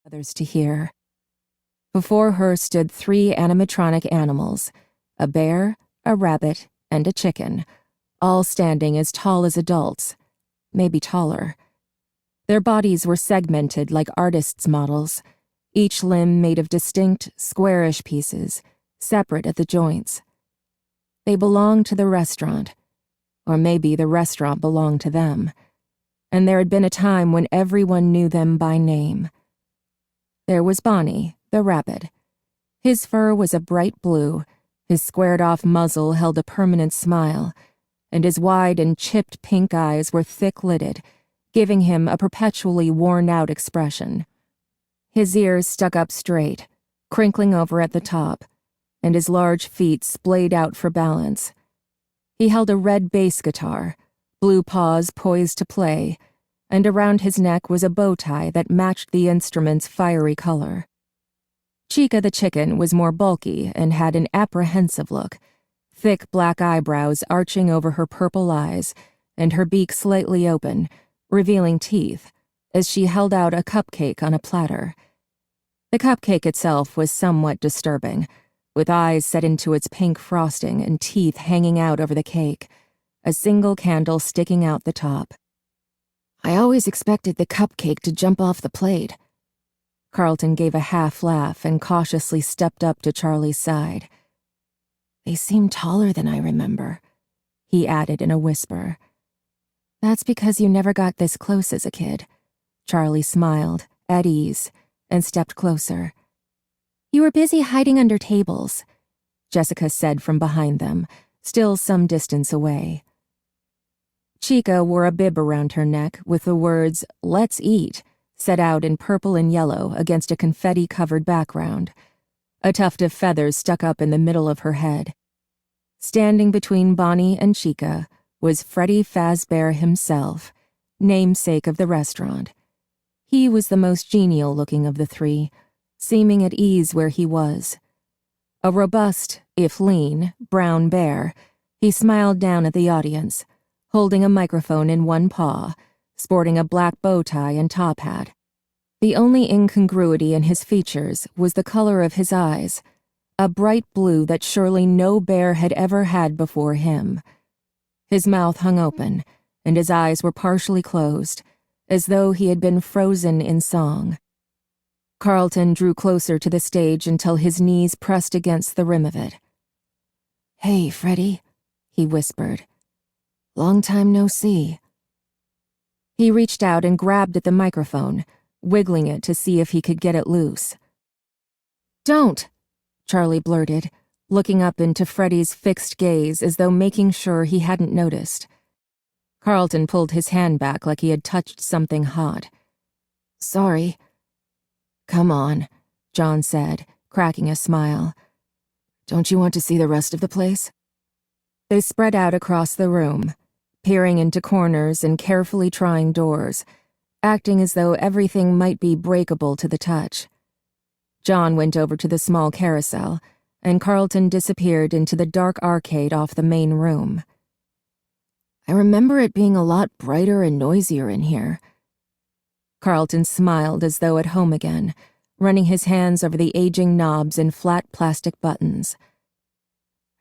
others to hear. Before her stood 3 animatronic animals, a bear, a rabbit, and a chicken, all standing as tall as adults, maybe taller. Their bodies were segmented like artists' models, each limb made of distinct, squarish pieces, separate at the joints. They belonged to the restaurant, or maybe the restaurant belonged to them, and there had been a time when everyone knew them by name. There was Bonnie, the rabbit. His fur was a bright blue, his squared-off muzzle held a permanent smile, and his wide and chipped pink eyes were thick-lidded, giving him a perpetually worn-out expression. His ears stuck up straight, crinkling over at the top, and his large feet splayed out for balance. He held a red bass guitar, blue paws poised to play, and around his neck was a bow tie that matched the instrument's fiery color. Chica the chicken was more bulky and had an apprehensive look, thick black eyebrows arching over her purple eyes, and her beak slightly open, revealing teeth, as she held out a cupcake on a platter. The cupcake itself was somewhat disturbing, with eyes set into its pink frosting and teeth hanging out over the cake, a single candle sticking out the top. "I always expected the cupcake to jump off the plate." Carlton gave a half laugh and cautiously stepped up to Charlie's side. "They seem taller than I remember," he added in a whisper. "That's because you never got this close as a kid." Charlie smiled, at ease, and stepped closer. "You were busy hiding under tables," Jessica said from behind them, still some distance away. Chica wore a bib around her neck with the words, "Let's eat," set out in purple and yellow against a confetti-covered background. A tuft of feathers stuck up in the middle of her head. Standing between Bonnie and Chica was Freddy Fazbear himself, namesake of the restaurant. He was the most genial-looking of the 3, seeming at ease where he was. A robust, if lean, brown bear, he smiled down at the audience, holding a microphone in one paw, sporting a black bow tie and top hat. The only incongruity in his features was the color of his eyes, a bright blue that surely no bear had ever had before him. His mouth hung open, and his eyes were partially closed, as though he had been frozen in song. Carlton drew closer to the stage until his knees pressed against the rim of it. "Hey, Freddy," he whispered. "Long time no see." He reached out and grabbed at the microphone, wiggling it to see if he could get it loose. "Don't," Charlie blurted, looking up into Freddy's fixed gaze as though making sure he hadn't noticed. Carlton pulled his hand back like he had touched something hot. "Sorry." "Come on," John said, cracking a smile. "Don't you want to see the rest of the place?" They spread out across the room, peering into corners and carefully trying doors, acting as though everything might be breakable to the touch. John went over to the small carousel, and Carlton disappeared into the dark arcade off the main room. "I remember it being a lot brighter and noisier in here." Carlton smiled as though at home again, running his hands over the aging knobs and flat plastic buttons.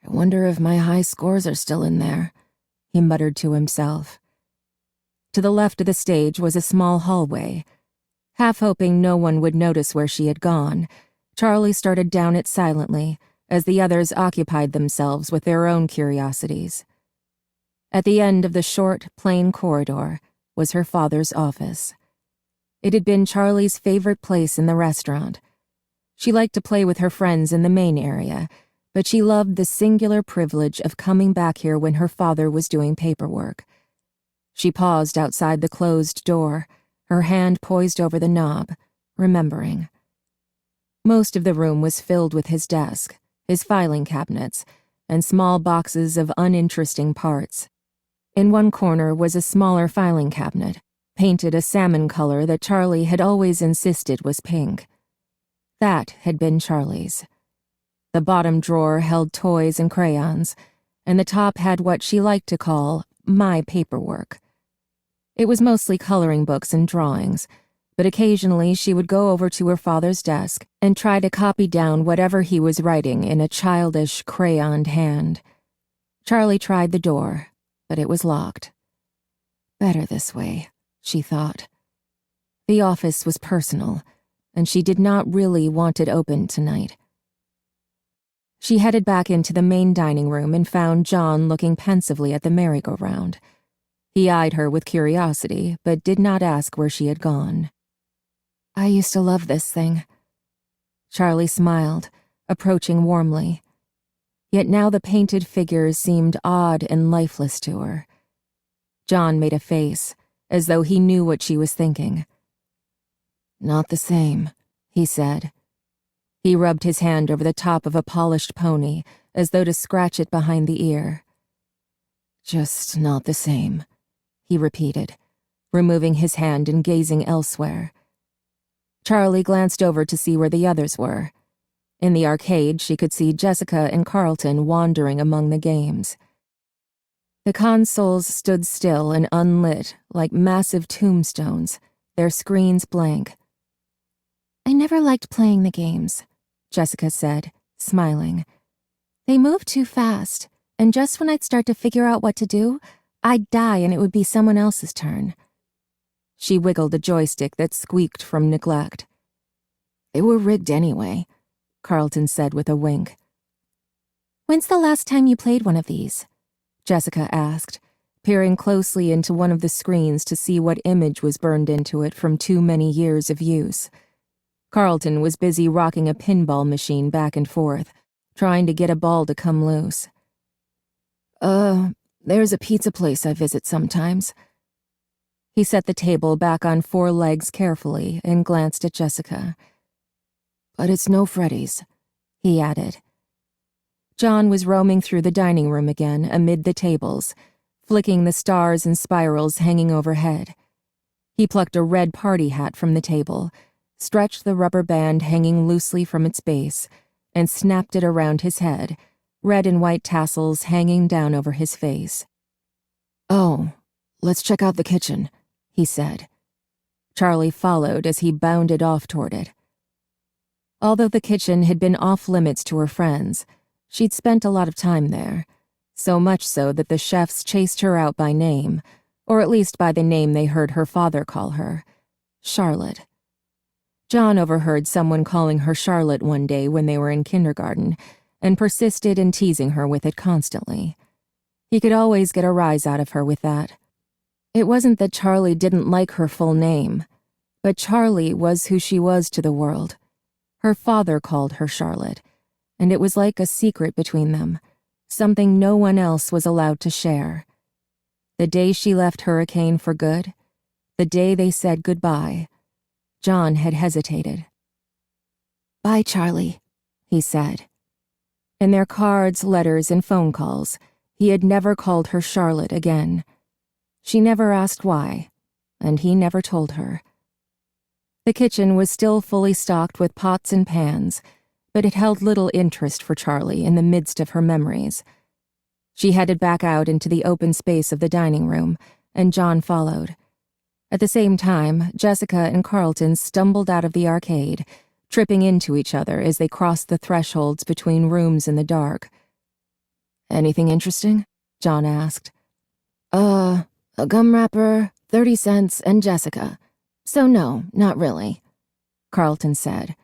"I wonder if my high scores are still in there," he muttered to himself. To the left of the stage was a small hallway. Half hoping no one would notice where she had gone, Charlie started down it silently as the others occupied themselves with their own curiosities. At the end of the short, plain corridor was her father's office. It had been Charlie's favorite place in the restaurant. She liked to play with her friends in the main area, but she loved the singular privilege of coming back here when her father was doing paperwork. She paused outside the closed door, her hand poised over the knob, remembering. Most of the room was filled with his desk, his filing cabinets, and small boxes of uninteresting parts. In one corner was a smaller filing cabinet, painted a salmon color that Charlie had always insisted was pink. That had been Charlie's. The bottom drawer held toys and crayons, and the top had what she liked to call my paperwork. It was mostly coloring books and drawings, but occasionally she would go over to her father's desk and try to copy down whatever he was writing in a childish, crayoned hand. Charlie tried the door, but it was locked. Better this way, she thought. The office was personal, and she did not really want it open tonight. She headed back into the main dining room and found John looking pensively at the merry-go-round. He eyed her with curiosity, but did not ask where she had gone. "I used to love this thing." Charlie smiled, approaching warmly. Yet now the painted figures seemed odd and lifeless to her. John made a face, as though he knew what she was thinking. "Not the same," he said. He rubbed his hand over the top of a polished pony, as though to scratch it behind the ear. "Just not the same," he repeated, removing his hand and gazing elsewhere. Charlie glanced over to see where the others were. In the arcade, she could see Jessica and Carlton wandering among the games. The consoles stood still and unlit, like massive tombstones, their screens blank. "I never liked playing the games," Jessica said, smiling. "They move too fast, and just when I'd start to figure out what to do, I'd die and it would be someone else's turn." She wiggled a joystick that squeaked from neglect. "They were rigged anyway," Carlton said with a wink. "When's the last time you played one of these?" Jessica asked, peering closely into one of the screens to see what image was burned into it from too many years of use. Carlton was busy rocking a pinball machine back and forth, trying to get a ball to come loose. There's a pizza place I visit sometimes." He set the table back on 4 legs carefully and glanced at Jessica. "But it's no Freddy's," he added. John was roaming through the dining room again amid the tables, flicking the stars and spirals hanging overhead. He plucked a red party hat from the table, stretched the rubber band hanging loosely from its base, and snapped it around his head, red and white tassels hanging down over his face. "Oh, let's check out the kitchen," he said. Charlie followed as he bounded off toward it. Although the kitchen had been off-limits to her friends, she'd spent a lot of time there, so much so that the chefs chased her out by name, or at least by the name they heard her father call her, Charlotte. John overheard someone calling her Charlotte one day when they were in kindergarten, and persisted in teasing her with it constantly. He could always get a rise out of her with that. It wasn't that Charlie didn't like her full name, but Charlie was who she was to the world. Her father called her Charlotte, and it was like a secret between them, something no one else was allowed to share. The day she left Hurricane for good, the day they said goodbye, John had hesitated. "Bye, Charlie," he said. In their cards, letters, and phone calls, he had never called her Charlotte again. She never asked why, and he never told her. The kitchen was still fully stocked with pots and pans, but it held little interest for Charlie in the midst of her memories. She headed back out into the open space of the dining room, and John followed. At the same time, Jessica and Carlton stumbled out of the arcade, tripping into each other as they crossed the thresholds between rooms in the dark. "Anything interesting?" John asked. A gum wrapper, 30 cents, and Jessica. So no, not really," Carlton said.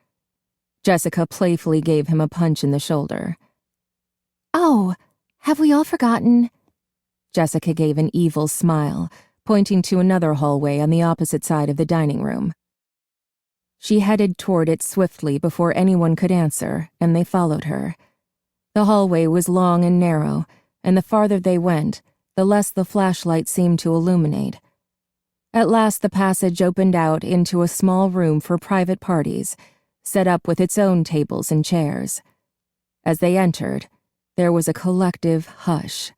Jessica playfully gave him a punch in the shoulder. "Oh, have we all forgotten?" Jessica gave an evil smile, pointing to another hallway on the opposite side of the dining room. She headed toward it swiftly before anyone could answer, and they followed her. The hallway was long and narrow, and the farther they went, the less the flashlight seemed to illuminate. At last the passage opened out into a small room for private parties, set up with its own tables and chairs. As they entered, there was a collective hush.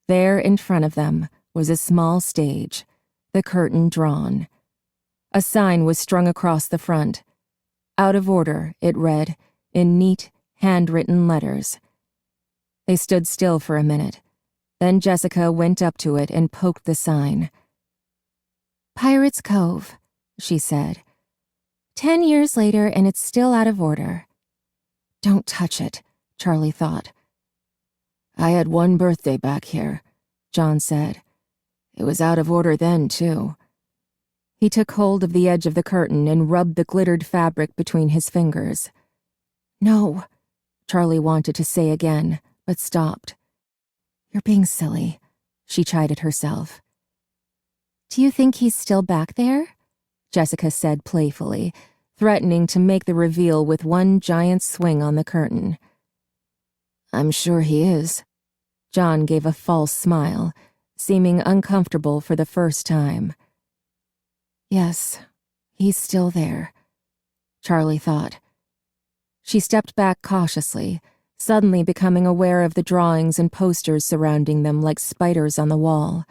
There in front of them was a small stage, the curtain drawn. A sign was strung across the front. Out of order, it read, in neat, handwritten letters. They stood still for a minute. Then Jessica went up to it and poked the sign. "Pirates Cove, she said. 10 years later and it's still out of order. Don't touch it, Charlie thought. I had one birthday back here, John said. It was out of order then, too. He took hold of the edge of the curtain and rubbed the glittered fabric between his fingers. No, Charlie wanted to say again, but stopped. You're being silly, she chided herself. Do you think he's still back there? Jessica said playfully, threatening to make the reveal with one giant swing on the curtain. I'm sure he is. John gave a false smile, seeming uncomfortable for the first time. Yes, he's still there, Charlie thought. She stepped back cautiously, suddenly becoming aware of the drawings and posters surrounding them like spiders on the wall.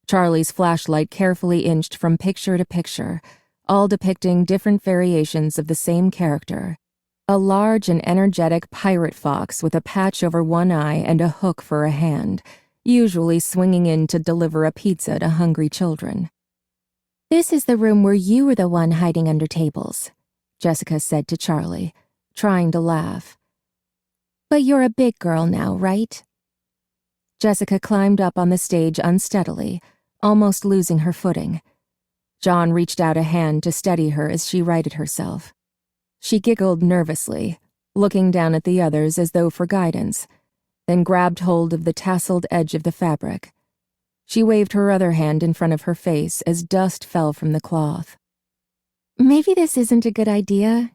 Charlie's flashlight carefully inched from picture to picture, all depicting different variations of the same character. A large and energetic pirate fox with a patch over one eye and a hook for a hand, usually swinging in to deliver a pizza to hungry children. This is the room where you were the one hiding under tables, Jessica said to Charlie, trying to laugh. But you're a big girl now, right? Jessica climbed up on the stage unsteadily, almost losing her footing. John reached out a hand to steady her as she righted herself. She giggled nervously, looking down at the others as though for guidance, then grabbed hold of the tasseled edge of the fabric. She waved her other hand in front of her face as dust fell from the cloth. Maybe this isn't a good idea.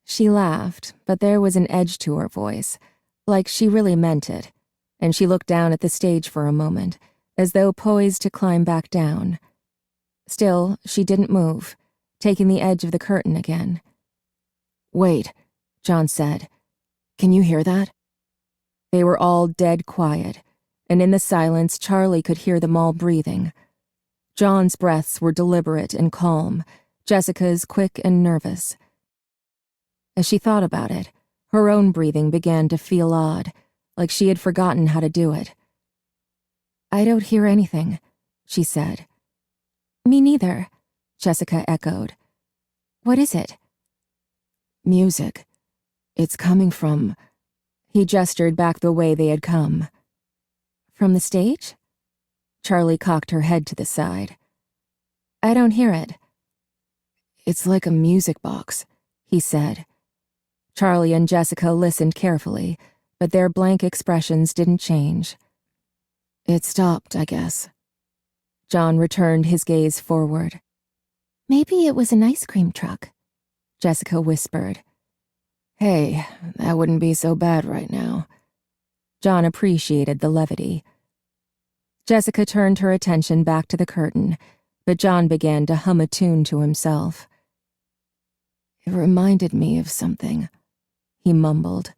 She laughed, but there was an edge to her voice, like she really meant it, and she looked down at the stage for a moment, as though poised to climb back down. Still, she didn't move, taking the edge of the curtain again. Wait, John said. Can you hear that? They were all dead quiet, and in the silence Charlie could hear them all breathing. John's breaths were deliberate and calm, Jessica's quick and nervous. As she thought about it, her own breathing began to feel odd, like she had forgotten how to do it. I don't hear anything, she said. Me neither, Jessica echoed. What is it? Music. It's coming from... He gestured back the way they had come. From the stage? Charlie cocked her head to the side. I don't hear it. It's like a music box, he said. Charlie and Jessica listened carefully, but their blank expressions didn't change. It stopped, I guess. John returned his gaze forward. Maybe it was an ice cream truck, Jessica whispered. Hey, that wouldn't be so bad right now. John appreciated the levity. Jessica turned her attention back to the curtain, but John began to hum a tune to himself. It reminded me of something, he mumbled.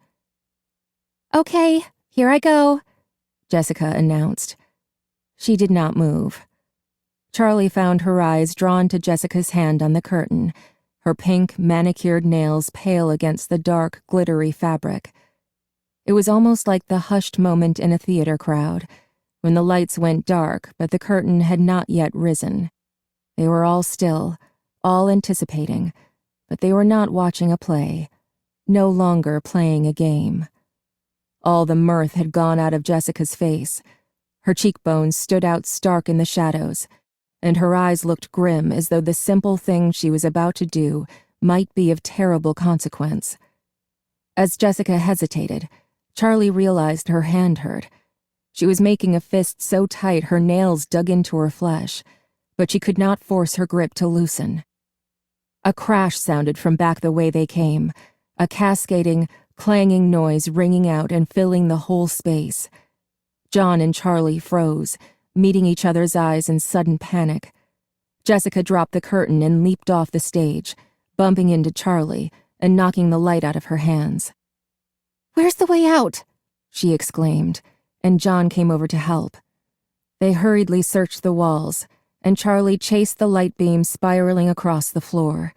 Okay, here I go, Jessica announced. She did not move. Charlie found her eyes drawn to Jessica's hand on the curtain, her pink, manicured nails pale against the dark, glittery fabric. It was almost like the hushed moment in a theater crowd, when the lights went dark but the curtain had not yet risen. They were all still, all anticipating, but they were not watching a play, no longer playing a game. All the mirth had gone out of Jessica's face. Her cheekbones stood out stark in the shadows, and her eyes looked grim as though the simple thing she was about to do might be of terrible consequence. As Jessica hesitated, Charlie realized her hand hurt. She was making a fist so tight her nails dug into her flesh, but she could not force her grip to loosen. A crash sounded from back the way they came, a cascading, clanging noise ringing out and filling the whole space. John and Charlie froze, meeting each other's eyes in sudden panic. Jessica dropped the curtain and leaped off the stage, bumping into Charlie and knocking the light out of her hands. "Where's the way out?" she exclaimed, and John came over to help. They hurriedly searched the walls, and Charlie chased the light beam spiraling across the floor.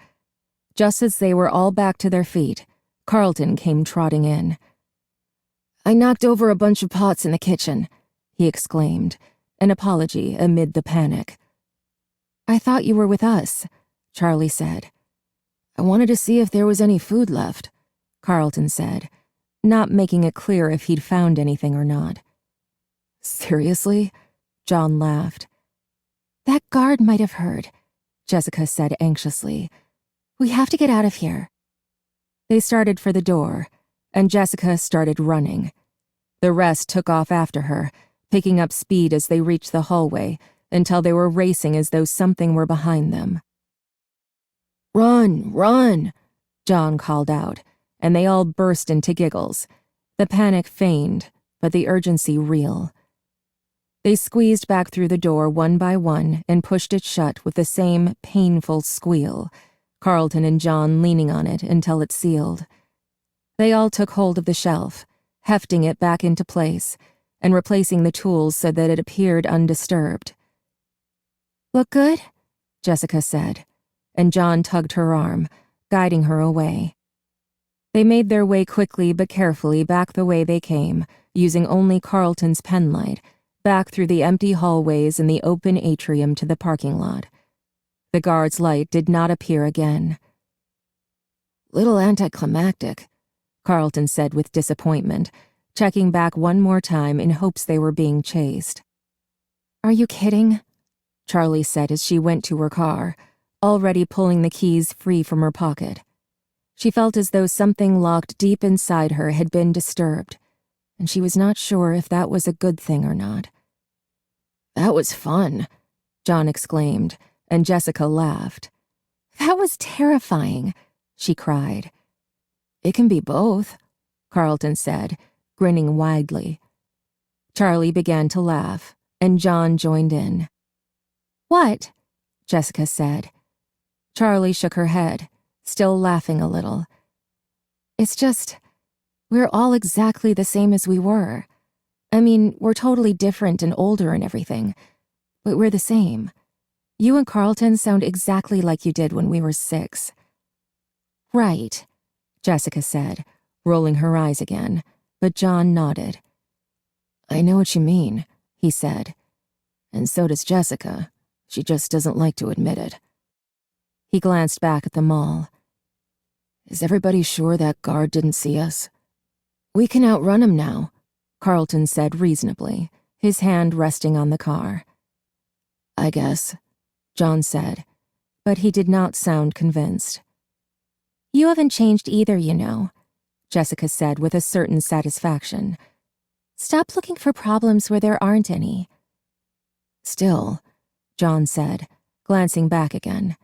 Just as they were all back to their feet, Carlton came trotting in. "I knocked over a bunch of pots in the kitchen," he exclaimed, an apology amid the panic. "I thought you were with us," Charlie said. I wanted to see if there was any food left, Carlton said, not making it clear if he'd found anything or not. Seriously? John laughed. That guard might have heard, Jessica said anxiously. We have to get out of here. They started for the door, and Jessica started running. The rest took off after her, picking up speed as they reached the hallway, until they were racing as though something were behind them. Run, run, John called out, and they all burst into giggles. The panic feigned, but the urgency real. They squeezed back through the door one by one and pushed it shut with the same painful squeal, Carlton and John leaning on it until it sealed. They all took hold of the shelf, hefting it back into place, and replacing the tools so that it appeared undisturbed. Look good? Jessica said, and John tugged her arm, guiding her away. They made their way quickly but carefully back the way they came, using only Carlton's penlight, back through the empty hallways and the open atrium to the parking lot. The guard's light did not appear again. Little anticlimactic, Carlton said with disappointment, checking back one more time in hopes they were being chased. Are you kidding? Charlie said as she went to her car, already pulling the keys free from her pocket. She felt as though something locked deep inside her had been disturbed, and she was not sure if that was a good thing or not. That was fun, John exclaimed, and Jessica laughed. That was terrifying, she cried. It can be both, Carlton said, grinning widely. Charlie began to laugh, and John joined in. What? Jessica said. Charlie shook her head, still laughing a little. It's just, we're all exactly the same as we were. I mean, we're totally different and older and everything, but we're the same. You and Carlton sound exactly like you did when we were 6. Right, Jessica said, rolling her eyes again, but John nodded. I know what you mean, he said. And so does Jessica. She just doesn't like to admit it. He glanced back at the mall. Is everybody sure that guard didn't see us? We can outrun him now, Carlton said reasonably, his hand resting on the car. I guess, John said, but he did not sound convinced. You haven't changed either, you know, Jessica said with a certain satisfaction. Stop looking for problems where there aren't any. Still, John said, glancing back again.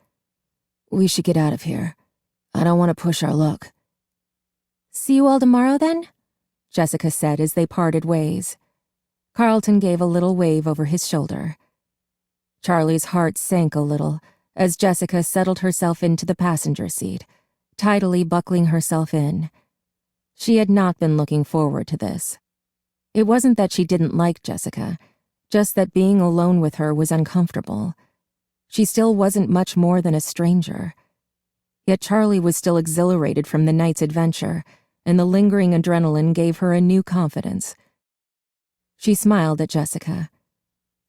We should get out of here. I don't want to push our luck. See you all tomorrow, then? Jessica said as they parted ways. Carlton gave a little wave over his shoulder. Charlie's heart sank a little as Jessica settled herself into the passenger seat, tidily buckling herself in. She had not been looking forward to this. It wasn't that she didn't like Jessica, just that being alone with her was uncomfortable. She still wasn't much more than a stranger. Yet Charlie was still exhilarated from the night's adventure, and the lingering adrenaline gave her a new confidence. She smiled at Jessica.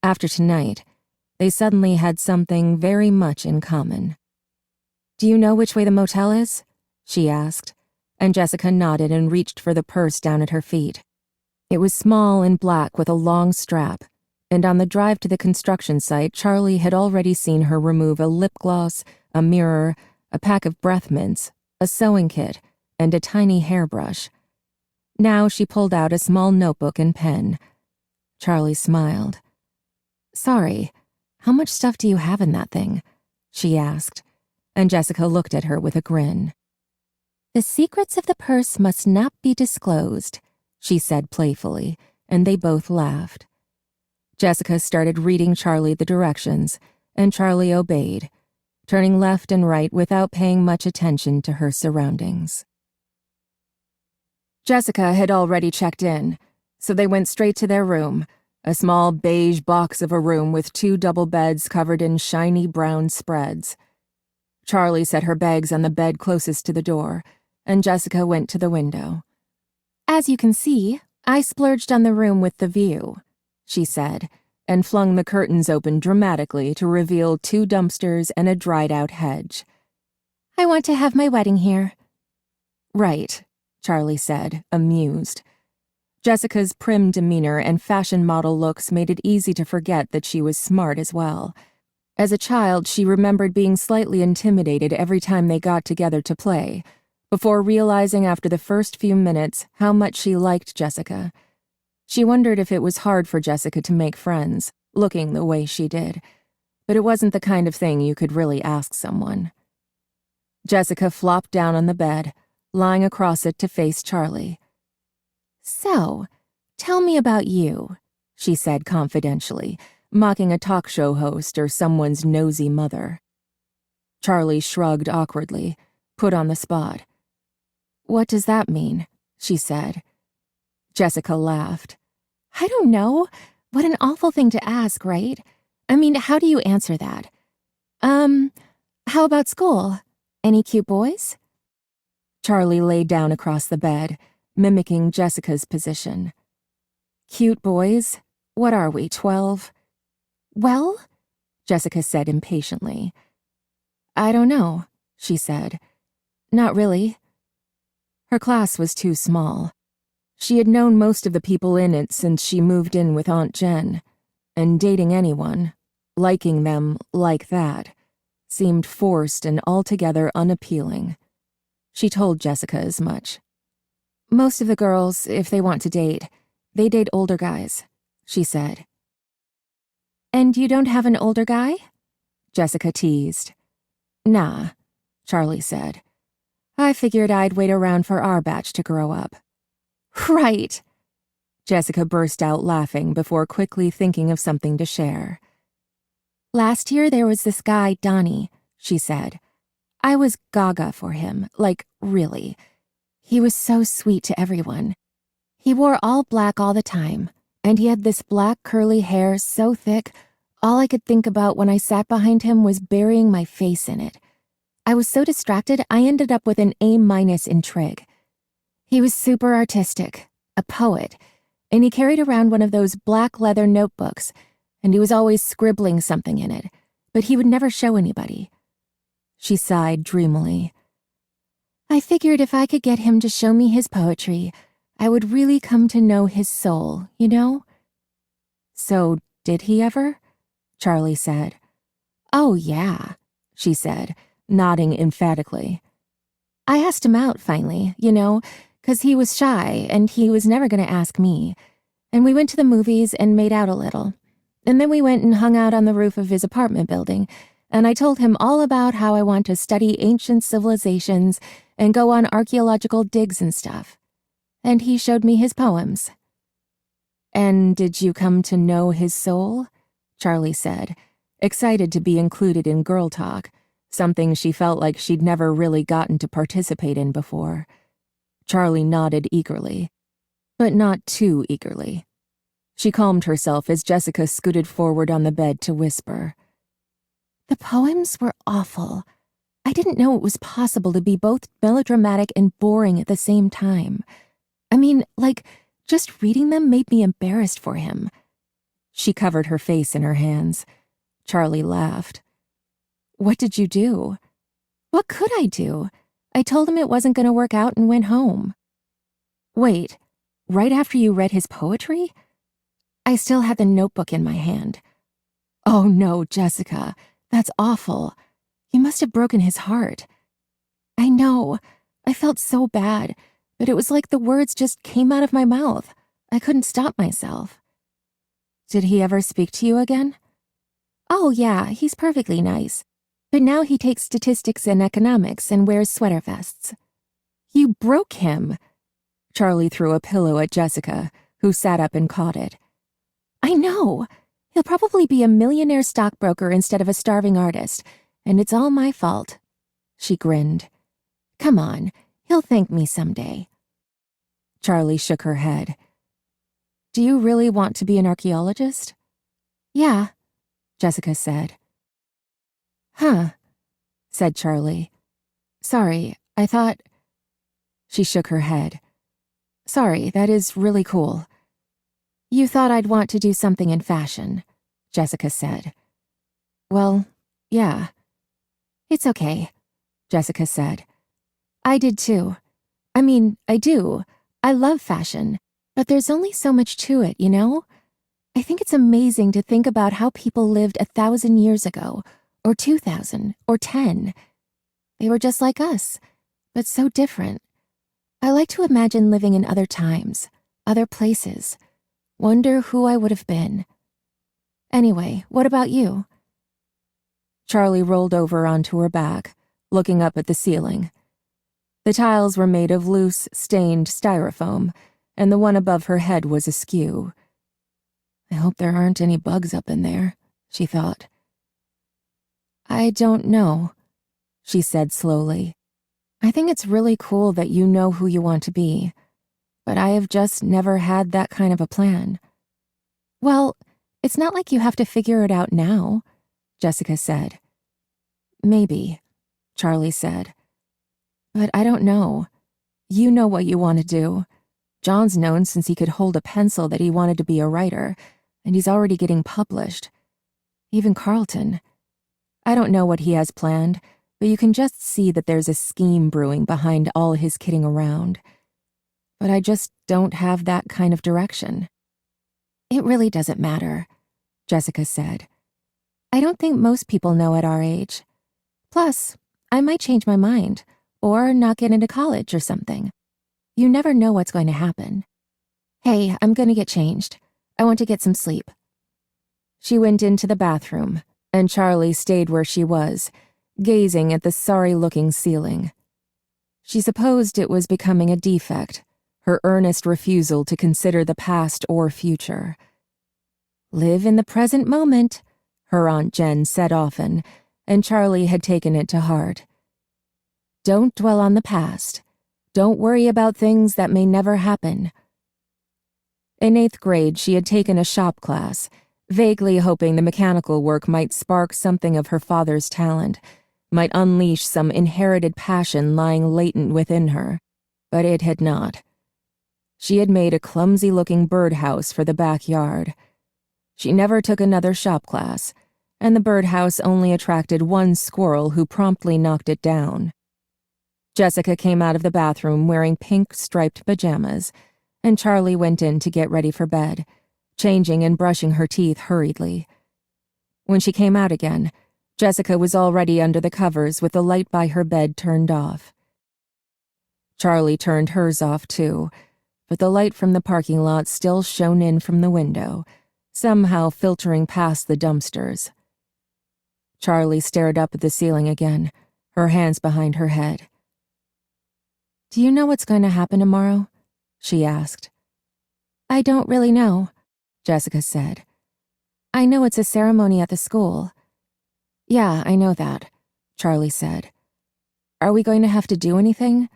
After tonight, they suddenly had something very much in common. Do you know which way the motel is? She asked, and Jessica nodded and reached for the purse down at her feet. It was small and black with a long strap, and on the drive to the construction site, Charlie had already seen her remove a lip gloss, a mirror, a pack of breath mints, a sewing kit, and a tiny hairbrush. Now she pulled out a small notebook and pen. Charlie smiled. Sorry, how much stuff do you have in that thing? She asked, and Jessica looked at her with a grin. The secrets of the purse must not be disclosed, she said playfully, and they both laughed. Jessica started reading Charlie the directions, and Charlie obeyed, turning left and right without paying much attention to her surroundings. Jessica had already checked in, so they went straight to their room, a small beige box of a room with 2 double beds covered in shiny brown spreads. Charlie set her bags on the bed closest to the door, and Jessica went to the window. As you can see, I splurged on the room with the view, she said, and flung the curtains open dramatically to reveal 2 dumpsters and a dried-out hedge. "I want to have my wedding here." "Right," Charlie said, amused. Jessica's prim demeanor and fashion model looks made it easy to forget that she was smart as well. As a child, she remembered being slightly intimidated every time they got together to play, before realizing after the first few minutes how much she liked Jessica. She wondered if it was hard for Jessica to make friends, looking the way she did, but it wasn't the kind of thing you could really ask someone. Jessica flopped down on the bed, lying across it to face Charlie. "So, tell me about you," she said confidentially, mocking a talk show host or someone's nosy mother. Charlie shrugged awkwardly, put on the spot. "What does that mean?" she said. Jessica laughed. "I don't know. What an awful thing to ask, right? I mean, how do you answer that? How about school? Any cute boys?" Charlie lay down across the bed, mimicking Jessica's position. "Cute boys? What are we, 12? "Well," Jessica said impatiently. "I don't know," she said. "Not really." Her class was too small. She had known most of the people in it since she moved in with Aunt Jen, and dating anyone, liking them like that, seemed forced and altogether unappealing. She told Jessica as much. "Most of the girls, if they want to date, they date older guys," she said. "And you don't have an older guy?" Jessica teased. "Nah," Charlie said. "I figured I'd wait around for our batch to grow up." "Right!" Jessica burst out laughing before quickly thinking of something to share. "Last year there was this guy, Donnie," she said. "I was gaga for him, like, really. He was so sweet to everyone. He wore all black all the time, and he had this black curly hair so thick, all I could think about when I sat behind him was burying my face in it. I was so distracted I ended up with an A- in trig. He was super artistic, a poet, and he carried around one of those black leather notebooks, and he was always scribbling something in it, but he would never show anybody." She sighed dreamily. "I figured if I could get him to show me his poetry, I would really come to know his soul, you know?" "So, did he ever?" Charlie said. "Oh, yeah," she said, nodding emphatically. "I asked him out finally, 'cause he was shy and he was never going to ask me. And we went to the movies and made out a little. And then we went and hung out on the roof of his apartment building, and I told him all about how I want to study ancient civilizations and go on archaeological digs and stuff. And he showed me his poems." "And did you come to know his soul?" Charlie said, excited to be included in girl talk, something she felt like she'd never really gotten to participate in before. Charlie nodded eagerly, but not too eagerly. She calmed herself as Jessica scooted forward on the bed to whisper. "The poems were awful. I didn't know it was possible to be both melodramatic and boring at the same time. I mean, just reading them made me embarrassed for him." She covered her face in her hands. Charlie laughed. "What did you do?" "What could I do? I told him it wasn't going to work out and went home." "Wait, right after you read his poetry?" I still had the notebook in my hand. "Oh no, Jessica, that's awful. You must have broken his heart." "I know. I felt so bad, but it was like the words just came out of my mouth. I couldn't stop myself." "Did he ever speak to you again?" "Oh yeah, he's perfectly nice. But now he takes statistics and economics and wears sweater vests." "You broke him." Charlie threw a pillow at Jessica, who sat up and caught it. "I know. He'll probably be a millionaire stockbroker instead of a starving artist, and it's all my fault." She grinned. "Come on, he'll thank me someday." Charlie shook her head. "Do you really want to be an archaeologist?" "Yeah," Jessica said. "Huh," said Charlie. "Sorry, I thought—" She shook her head. "Sorry, that is really cool. You thought I'd want to do something in fashion. Jessica said. Well, yeah. It's okay, Jessica said. I did too. I mean, I do. I love fashion, but there's only so much to it, you know? I think it's amazing to think about how people lived 1,000 years ago, or 2,000, or 10. They were just like us, but so different. I like to imagine living in other times, other places. Wonder who I would have been. Anyway, what about you? Charlie rolled over onto her back, looking up at the ceiling. The tiles were made of loose, stained styrofoam, and the one above her head was askew. I hope there aren't any bugs up in there, she thought. I don't know, she said slowly. I think it's really cool that you know who you want to be, but I have just never had that kind of a plan. Well, it's not like you have to figure it out now, Jessica said. Maybe, Charlie said. But I don't know. You know what you want to do. John's known since he could hold a pencil that he wanted to be a writer, and he's already getting published. Even Carlton. I don't know what he has planned, but you can just see that there's a scheme brewing behind all his kidding around. But I just don't have that kind of direction. It really doesn't matter, Jessica said. I don't think most people know at our age. Plus, I might change my mind, or not get into college or something. You never know what's going to happen. Hey, I'm going to get changed. I want to get some sleep. She went into the bathroom, and Charlie stayed where she was, gazing at the sorry-looking ceiling. She supposed it was becoming a defect, her earnest refusal to consider the past or future. Live in the present moment, her Aunt Jen said often, and Charlie had taken it to heart. Don't dwell on the past. Don't worry about things that may never happen. In 8th grade, she had taken a shop class, vaguely hoping the mechanical work might spark something of her father's talent, might unleash some inherited passion lying latent within her, but it had not. She had made a clumsy-looking birdhouse for the backyard. She never took another shop class, and the birdhouse only attracted one squirrel who promptly knocked it down. Jessica came out of the bathroom wearing pink striped pajamas, and Charlie went in to get ready for bed, changing and brushing her teeth hurriedly. When she came out again, Jessica was already under the covers with the light by her bed turned off. Charlie turned hers off too, but the light from the parking lot still shone in from the window, somehow filtering past the dumpsters. Charlie stared up at the ceiling again, her hands behind her head. Do you know what's going to happen tomorrow? She asked. I don't really know, Jessica said. I know it's a ceremony at the school. Yeah, I know that, Charlie said. Are we going to have to do anything?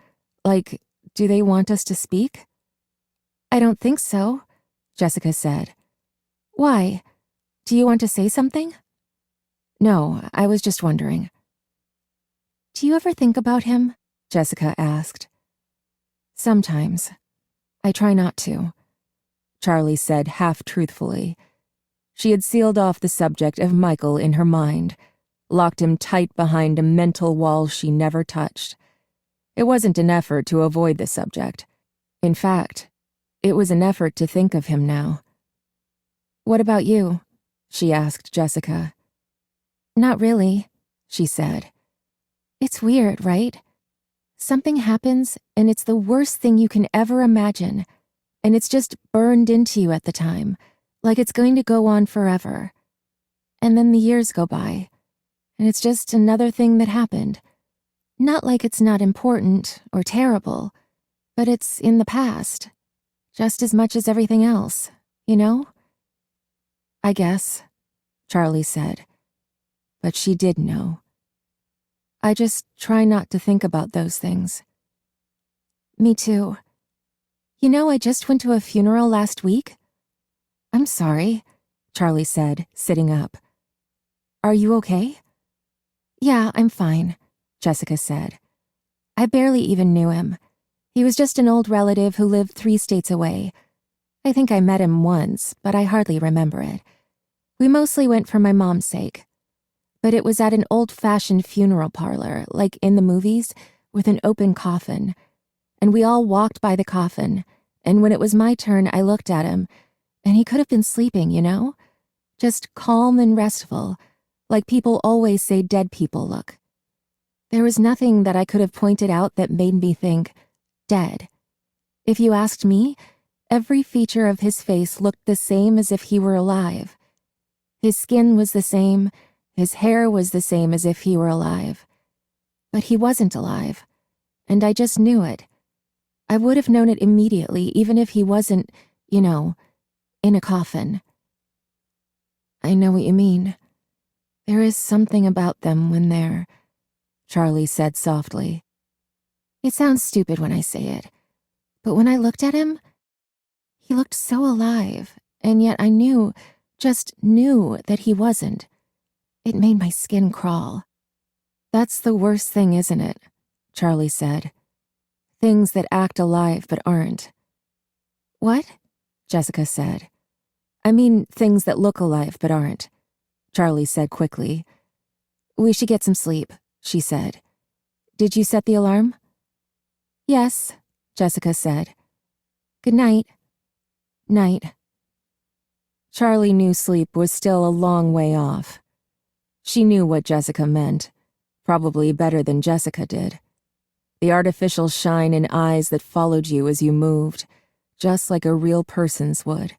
Like, do they want us to speak? I don't think so, Jessica said. Why? Do you want to say something? No, I was just wondering. Do you ever think about him? Jessica asked. Sometimes. I try not to, Charlie said half-truthfully. She had sealed off the subject of Michael in her mind, locked him tight behind a mental wall she never touched. It wasn't an effort to avoid the subject. In fact, it was an effort to think of him now. What about you? She asked Jessica. Not really, she said. It's weird, right? Something happens, and it's the worst thing you can ever imagine, and it's just burned into you at the time, like it's going to go on forever. And then the years go by, and it's just another thing that happened. Not like it's not important or terrible, but it's in the past, just as much as everything else, you know? I guess, Charlie said, but she did know. I just try not to think about those things. Me too. You know, I just went to a funeral last week. I'm sorry, Charlie said, sitting up. Are you okay? Yeah, I'm fine, Jessica said. I barely even knew him. He was just an old relative who lived 3 states away. I think I met him once, but I hardly remember it. We mostly went for my mom's sake. But it was at an old-fashioned funeral parlor, like in the movies, with an open coffin. And we all walked by the coffin, and when it was my turn, I looked at him, and he could have been sleeping, you know? Just calm and restful, like people always say dead people look. There was nothing that I could have pointed out that made me think, dead. If you asked me, every feature of his face looked the same as if he were alive. His skin was the same, his hair was the same as if he were alive. But he wasn't alive, and I just knew it. I would have known it immediately, even if he wasn't, in a coffin. I know what you mean. There is something about them when they're, Charlie said softly. It sounds stupid when I say it, but when I looked at him, he looked so alive, and yet I just knew that he wasn't. It made my skin crawl. That's the worst thing, isn't it? Charlie said. Things that act alive but aren't. What? Jessica said. I mean things that look alive but aren't, Charlie said quickly. We should get some sleep, she said. Did you set the alarm? Yes, Jessica said. Good night. Night. Charlie knew sleep was still a long way off. She knew what Jessica meant, probably better than Jessica did. The artificial shine in eyes that followed you as you moved, just like a real person's would.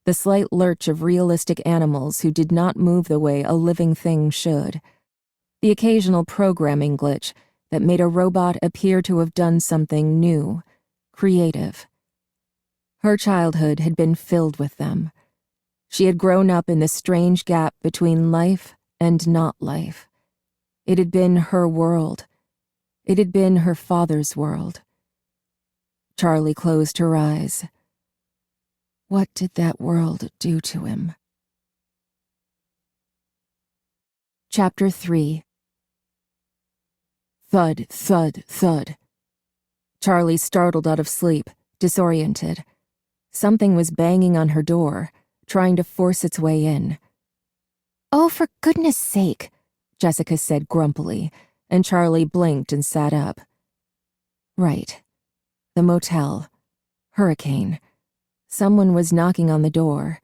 The slight lurch of realistic animals who did not move the way a living thing should. The occasional programming glitch that made a robot appear to have done something new, creative. Her childhood had been filled with them. She had grown up in the strange gap between life and not life. It had been her world. It had been her father's world. Charlie closed her eyes. What did that world do to him? Chapter 3. Thud, thud, thud. Charlie startled out of sleep, disoriented. Something was banging on her door, trying to force its way in. Oh, for goodness sake, Jessica said grumpily, and Charlie blinked and sat up. Right. The motel. Hurricane. Someone was knocking on the door.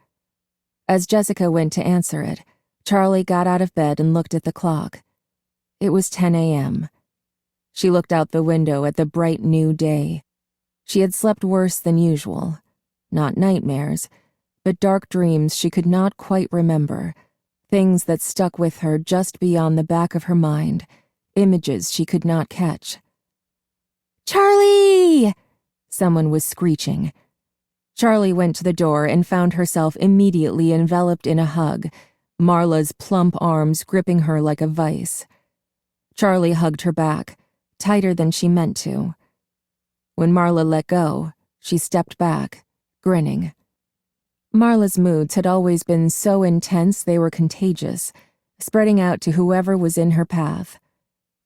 As Jessica went to answer it, Charlie got out of bed and looked at the clock. It was 10 a.m. She looked out the window at the bright new day. She had slept worse than usual. Not nightmares, but dark dreams she could not quite remember. Things that stuck with her just beyond the back of her mind. Images she could not catch. Charlie! Someone was screeching. Charlie went to the door and found herself immediately enveloped in a hug, Marla's plump arms gripping her like a vice. Charlie hugged her back, tighter than she meant to. When Marla let go, she stepped back, grinning. Marla's moods had always been so intense they were contagious, spreading out to whoever was in her path.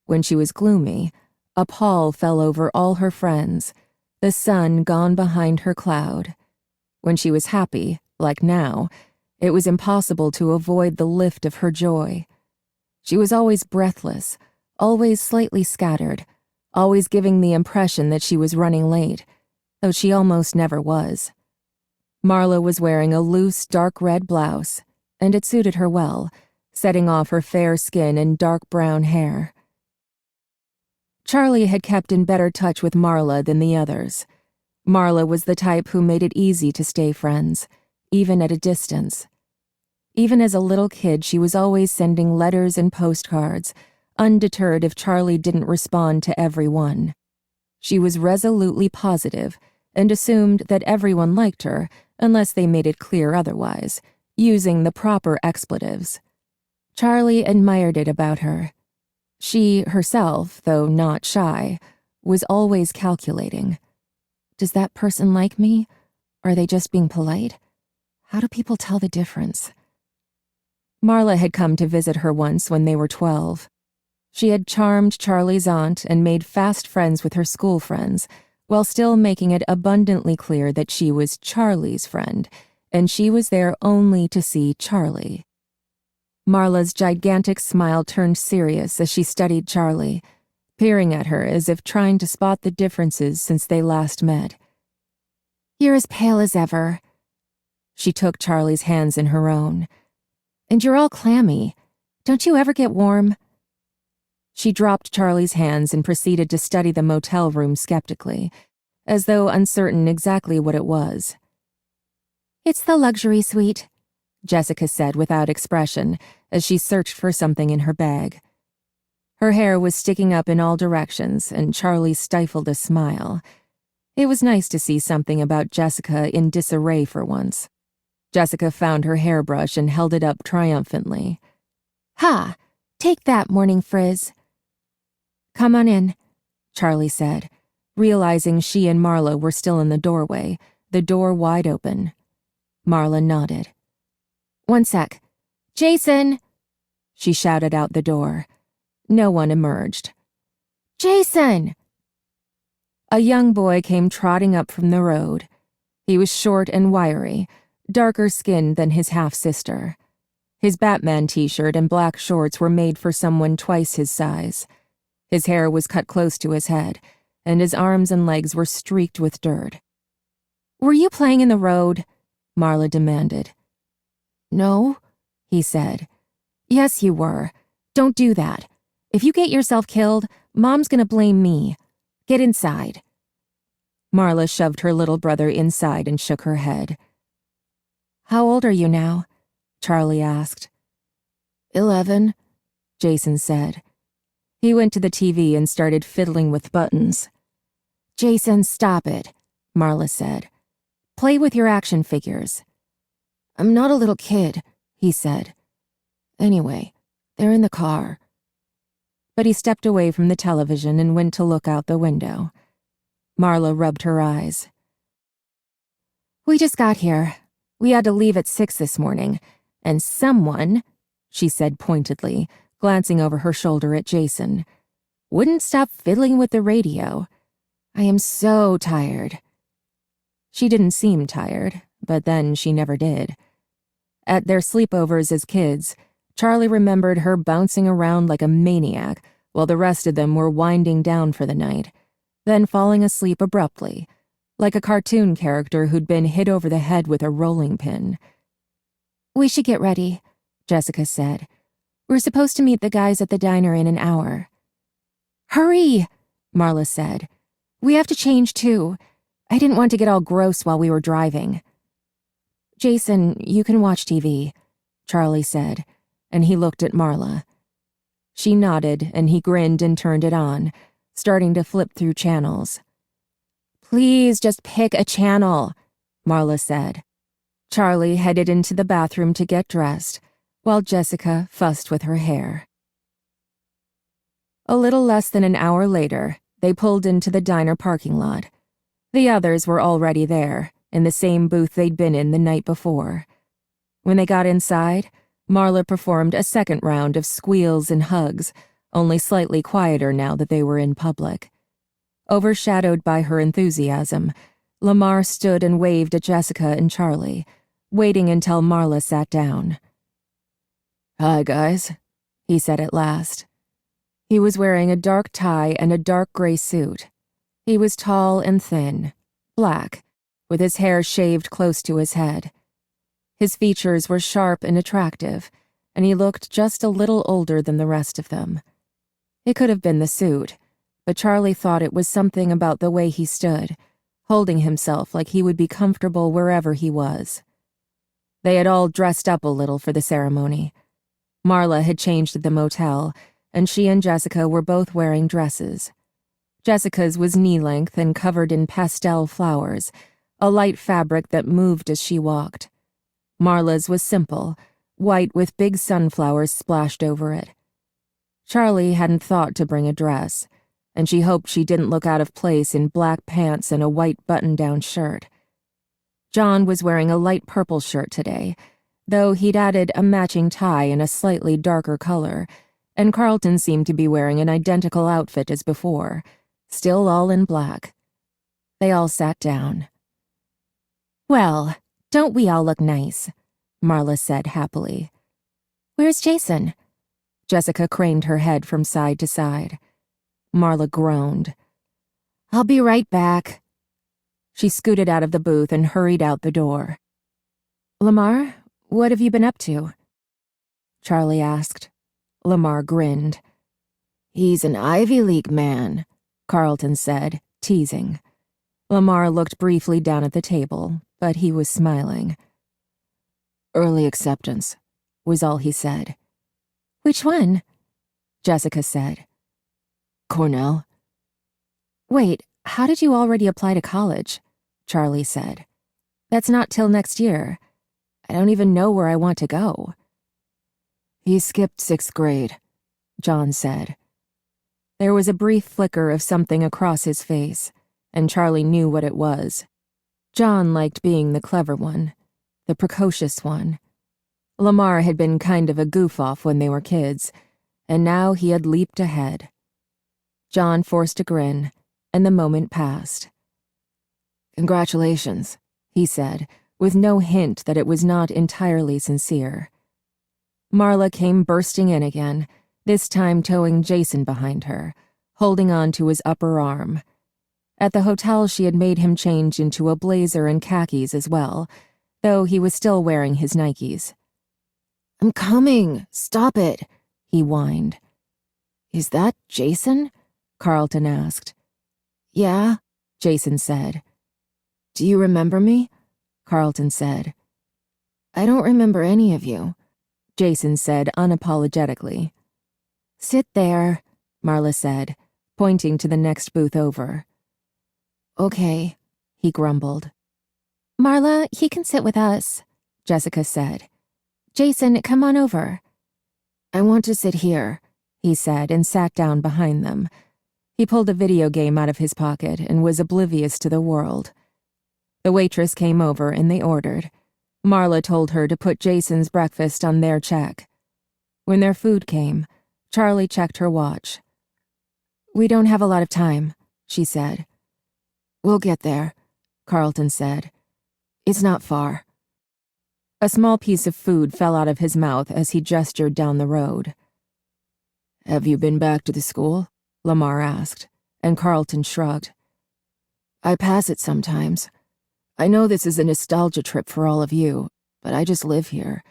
When she was gloomy, a pall fell over all her friends, the sun gone behind her cloud. When she was happy, like now, it was impossible to avoid the lift of her joy. She was always breathless, always slightly scattered, always giving the impression that she was running late, though she almost never was. Marla was wearing a loose, dark red blouse, and it suited her well, setting off her fair skin and dark brown hair. Charlie had kept in better touch with Marla than the others. Marla was the type who made it easy to stay friends, even at a distance. Even as a little kid, she was always sending letters and postcards, undeterred if Charlie didn't respond to every one. She was resolutely positive and assumed that everyone liked her, unless they made it clear otherwise, using the proper expletives. Charlie admired it about her. She herself, though not shy, was always calculating. Does that person like me? Are they just being polite? How do people tell the difference? Marla had come to visit her once when they were 12. She had charmed Charlie's aunt and made fast friends with her school friends, while still making it abundantly clear that she was Charlie's friend, and she was there only to see Charlie. Marla's gigantic smile turned serious as she studied Charlie, peering at her as if trying to spot the differences since they last met. "You're as pale as ever." She took Charlie's hands in her own. "And you're all clammy. Don't you ever get warm?" She dropped Charlie's hands and proceeded to study the motel room skeptically, as though uncertain exactly what it was. "It's the luxury suite," Jessica said without expression as she searched for something in her bag. Her hair was sticking up in all directions, and Charlie stifled a smile. It was nice to see something about Jessica in disarray for once. Jessica found her hairbrush and held it up triumphantly. "Ha! Take that, Morning Frizz." "Come on in," Charlie said, realizing she and Marla were still in the doorway, the door wide open. Marla nodded. "One sec. Jason!" She shouted out the door. No one emerged. "Jason!" A young boy came trotting up from the road. He was short and wiry, darker skinned than his half-sister. His Batman t-shirt and black shorts were made for someone twice his size. His hair was cut close to his head, and his arms and legs were streaked with dirt. "Were you playing in the road?" Marla demanded. "No," he said. "Yes, you were. Don't do that. If you get yourself killed, Mom's gonna blame me. Get inside." Marla shoved her little brother inside and shook her head. "How old are you now?" Charlie asked. 11, Jason said. He went to the TV and started fiddling with buttons. "Jason, stop it," Marla said. "Play with your action figures." "I'm not a little kid," he said. "Anyway, they're in the car." But he stepped away from the television and went to look out the window. Marla rubbed her eyes. "We just got here. We had to leave at 6 this morning, and someone," she said pointedly, glancing over her shoulder at Jason, "wouldn't stop fiddling with the radio. I am so tired." She didn't seem tired, but then she never did. At their sleepovers as kids, Charlie remembered her bouncing around like a maniac while the rest of them were winding down for the night, then falling asleep abruptly, like a cartoon character who'd been hit over the head with a rolling pin. "We should get ready," Jessica said. "We're supposed to meet the guys at the diner in an hour." "Hurry," Marla said. "We have to change too. I didn't want to get all gross while we were driving." "Jason, you can watch TV," Charlie said, and he looked at Marla. She nodded, and he grinned and turned it on, starting to flip through channels. "Please just pick a channel," Marla said. Charlie headed into the bathroom to get dressed, while Jessica fussed with her hair. A little less than an hour later, they pulled into the diner parking lot. The others were already there, in the same booth they'd been in the night before. When they got inside, Marla performed a second round of squeals and hugs, only slightly quieter now that they were in public. Overshadowed by her enthusiasm, Lamar stood and waved at Jessica and Charlie, waiting until Marla sat down. "Hi, guys," he said at last. He was wearing a dark tie and a dark gray suit. He was tall and thin, black, with his hair shaved close to his head. His features were sharp and attractive, and he looked just a little older than the rest of them. It could have been the suit, but Charlie thought it was something about the way he stood, holding himself like he would be comfortable wherever he was. They had all dressed up a little for the ceremony. Marla had changed at the motel, and she and Jessica were both wearing dresses. Jessica's was knee-length and covered in pastel flowers, a light fabric that moved as she walked. Marla's was simple, white with big sunflowers splashed over it. Charlie hadn't thought to bring a dress, and she hoped she didn't look out of place in black pants and a white button-down shirt. John was wearing a light purple shirt today, though he'd added a matching tie in a slightly darker color, and Carlton seemed to be wearing an identical outfit as before, still all in black. They all sat down. "Well, Don't we all look nice? Marla said happily. Where's Jason? Jessica craned her head from side to side. Marla groaned. I'll be right back. She scooted out of the booth and hurried out the door. Lamar, what have you been up to? Charlie asked. Lamar grinned. He's an Ivy League man, Carlton said, teasing. Lamar looked briefly down at the table, but he was smiling. Early acceptance, was all he said. Which one? Jessica said. Cornell. Wait, how did you already apply to college? Charlie said. That's not till next year. I don't even know where I want to go. He skipped 6th grade, John said. There was a brief flicker of something across his face, and Charlie knew what it was. John liked being the clever one, the precocious one. Lamar had been kind of a goof-off when they were kids, and now he had leaped ahead. John forced a grin, and the moment passed. Congratulations, he said, with no hint that it was not entirely sincere. Marla came bursting in again, this time towing Jason behind her, holding on to his upper arm. At the hotel, she had made him change into a blazer and khakis as well, though he was still wearing his Nikes. I'm coming! Stop it! He whined. Is that Jason? Carlton asked. Yeah, Jason said. Do you remember me? Carlton said. I don't remember any of you, Jason said unapologetically. Sit there, Marla said, pointing to the next booth over. Okay, he grumbled. Marla, he can sit with us, Jessica said. Jason, come on over. I want to sit here, he said and sat down behind them. He pulled a video game out of his pocket and was oblivious to the world. The waitress came over and they ordered. Marla told her to put Jason's breakfast on their check. When their food came, Charlie checked her watch. We don't have a lot of time, she said. We'll get there, Carlton said. It's not far. A small piece of food fell out of his mouth as he gestured down the road. Have you been back to the school? Lamar asked, and Carlton shrugged. I pass it sometimes. I know this is a nostalgia trip for all of you, but I just live here.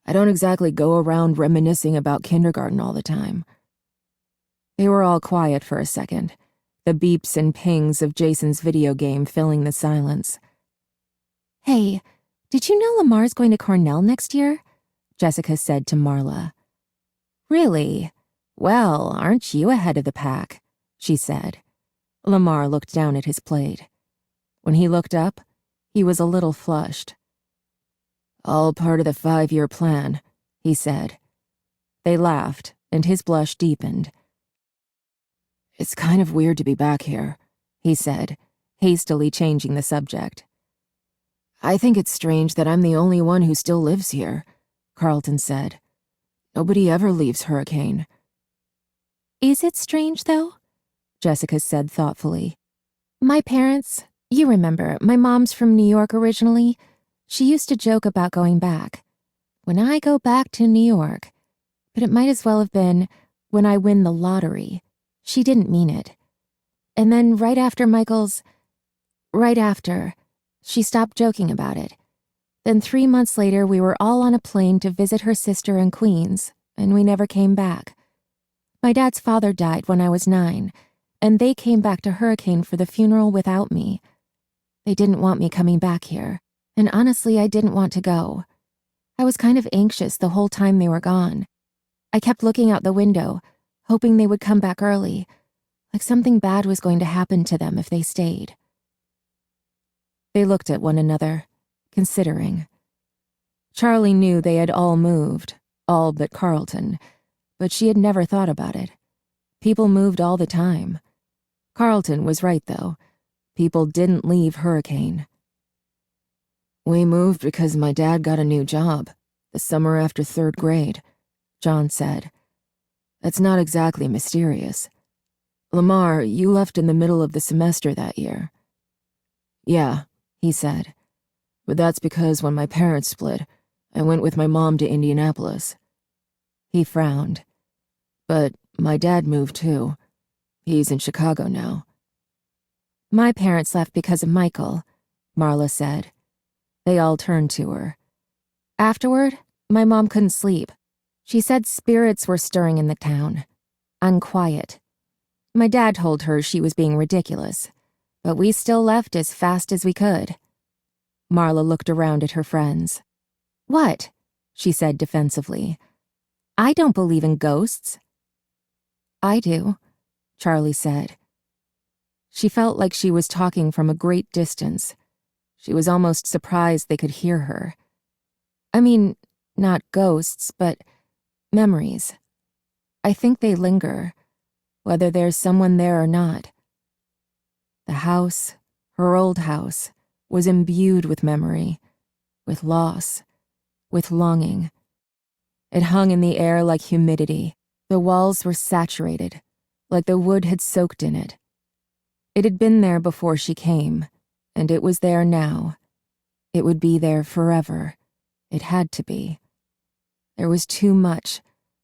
I don't exactly go around reminiscing about kindergarten all the time. They were all quiet for a second, the beeps and pings of Jason's video game filling the silence. Hey, did you know Lamar's going to Cornell next year? Jessica said to Marla. Really? Well, aren't you ahead of the pack? She said. Lamar looked down at his plate. When he looked up, he was a little flushed. All part of the 5-year plan, he said. They laughed, and his blush deepened. It's kind of weird to be back here, he said, hastily changing the subject. I think it's strange that I'm the only one who still lives here, Carlton said. Nobody ever leaves Hurricane. Is it strange, though? Jessica said thoughtfully. My parents, you remember, my mom's from New York originally. She used to joke about going back. When I go back to New York. But it might as well have been when I win the lottery. She didn't mean it. And then right after, she stopped joking about it. Then 3 months later, we were all on a plane to visit her sister in Queens, and we never came back. My dad's father died when I was 9, and they came back to Hurricane for the funeral without me. They didn't want me coming back here, and honestly, I didn't want to go. I was kind of anxious the whole time they were gone. I kept looking out the window, hoping they would come back early, like something bad was going to happen to them if they stayed. They looked at one another, considering. Charlie knew they had all moved, all but Carlton, but she had never thought about it. People moved all the time. Carlton was right, though. People didn't leave Hurricane. We moved because my dad got a new job, the summer after 3rd grade, John said. That's not exactly mysterious. Lamar, you left in the middle of the semester that year. Yeah, he said. But that's because when my parents split, I went with my mom to Indianapolis. He frowned. But my dad moved too. He's in Chicago now. My parents left because of Michael, Marla said. They all turned to her. Afterward, my mom couldn't sleep. She said spirits were stirring in the town. Unquiet. My dad told her she was being ridiculous, but we still left as fast as we could. Marla looked around at her friends. What? She said defensively. I don't believe in ghosts. I do, Charlie said. She felt like she was talking from a great distance. She was almost surprised they could hear her. I mean, not ghosts, but memories. I think they linger, whether there's someone there or not. The house, her old house, was imbued with memory, with loss, with longing. It hung in the air like humidity. The walls were saturated, like the wood had soaked in it. It had been there before she came, and it was there now. It would be there forever. It had to be. There was too much,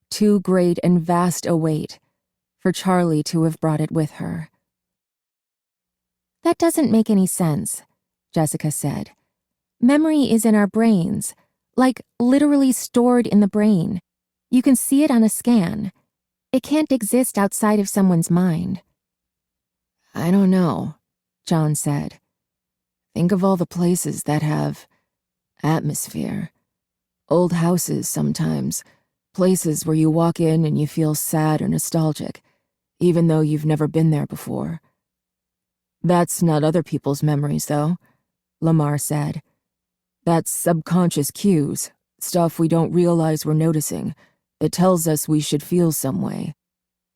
too great and vast a weight, for Charlie to have brought it with her. That doesn't make any sense, Jessica said. Memory is in our brains, like literally stored in the brain. You can see it on a scan. It can't exist outside of someone's mind. I don't know, John said. Think of all the places that have atmosphere. Old houses sometimes, places where you walk in and you feel sad or nostalgic, even though you've never been there before. That's not other people's memories, though, Lamar said. That's subconscious cues, stuff we don't realize we're noticing, that tells us we should feel some way.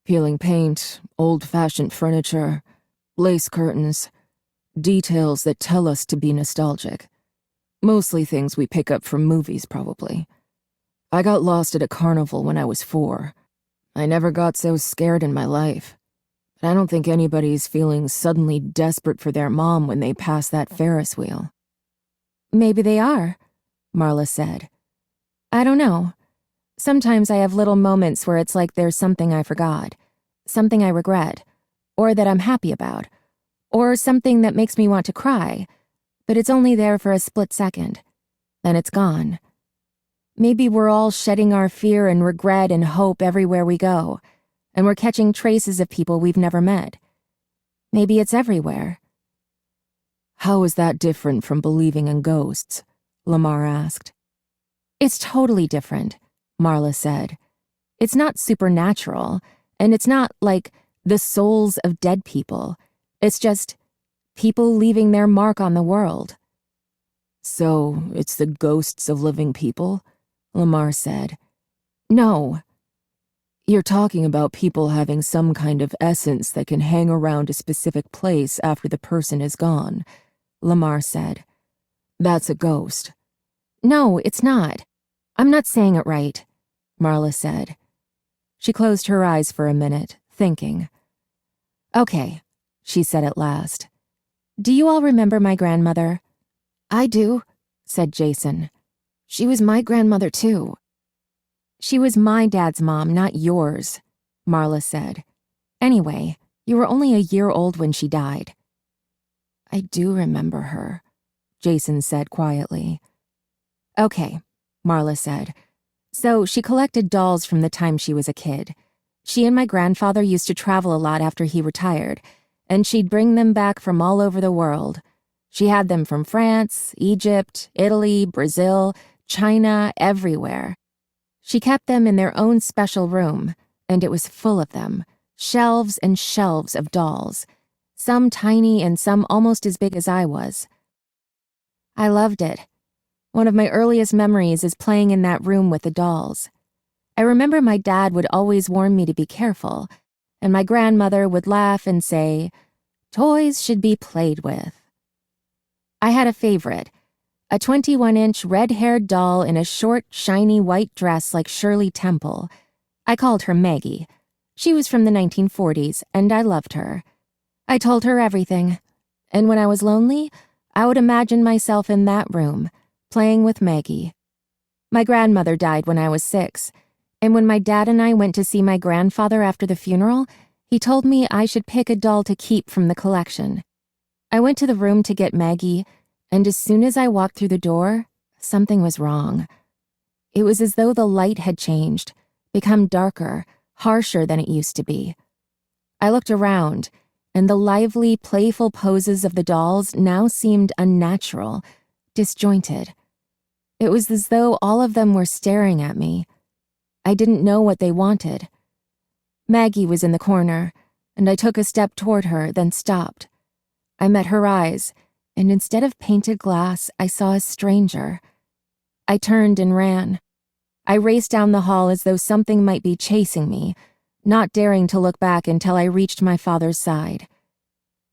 Peeling paint, old-fashioned furniture, lace curtains, details that tell us to be nostalgic. Mostly things we pick up from movies, probably. I got lost at a carnival when I was 4. I never got so scared in my life. But I don't think anybody's feeling suddenly desperate for their mom when they pass that Ferris wheel. Maybe they are, Marla said. I don't know. Sometimes I have little moments where it's like there's something I forgot, something I regret, or that I'm happy about, or something that makes me want to cry, but it's only there for a split second. Then it's gone. Maybe we're all shedding our fear and regret and hope everywhere we go, and we're catching traces of people we've never met. Maybe it's everywhere. How is that different from believing in ghosts? Lamar asked. It's totally different, Marla said. It's not supernatural, and it's not like the souls of dead people. It's just people leaving their mark on the world. So, it's the ghosts of living people? Lamar said. No. You're talking about people having some kind of essence that can hang around a specific place after the person is gone, Lamar said. That's a ghost. No, it's not. I'm not saying it right, Marla said. She closed her eyes for a minute, thinking. Okay, she said at last. Do you all remember my grandmother? I do, said Jason. She was my grandmother too. She was my dad's mom, not yours, Marla said. Anyway, you were only a year old when she died. I do remember her, Jason said quietly. Okay, Marla said. So she collected dolls from the time she was a kid. She and my grandfather used to travel a lot after he retired, and she'd bring them back from all over the world. She had them from France, Egypt, Italy, Brazil, China, everywhere. She kept them in their own special room, and it was full of them, shelves and shelves of dolls, some tiny and some almost as big as I was. I loved it. One of my earliest memories is playing in that room with the dolls. I remember my dad would always warn me to be careful, and my grandmother would laugh and say, "Toys should be played with." I had a favorite, a 21-inch red-haired doll in a short, shiny white dress like Shirley Temple. I called her Maggie. She was from the 1940s, and I loved her. I told her everything, and when I was lonely, I would imagine myself in that room, playing with Maggie. My grandmother died when I was 6, and when my dad and I went to see my grandfather after the funeral, he told me I should pick a doll to keep from the collection. I went to the room to get Maggie, and as soon as I walked through the door, something was wrong. It was as though the light had changed, become darker, harsher than it used to be. I looked around, and the lively, playful poses of the dolls now seemed unnatural, disjointed. It was as though all of them were staring at me. I didn't know what they wanted. Maggie was in the corner, and I took a step toward her, then stopped. I met her eyes, and instead of painted glass, I saw a stranger. I turned and ran. I raced down the hall as though something might be chasing me, not daring to look back until I reached my father's side.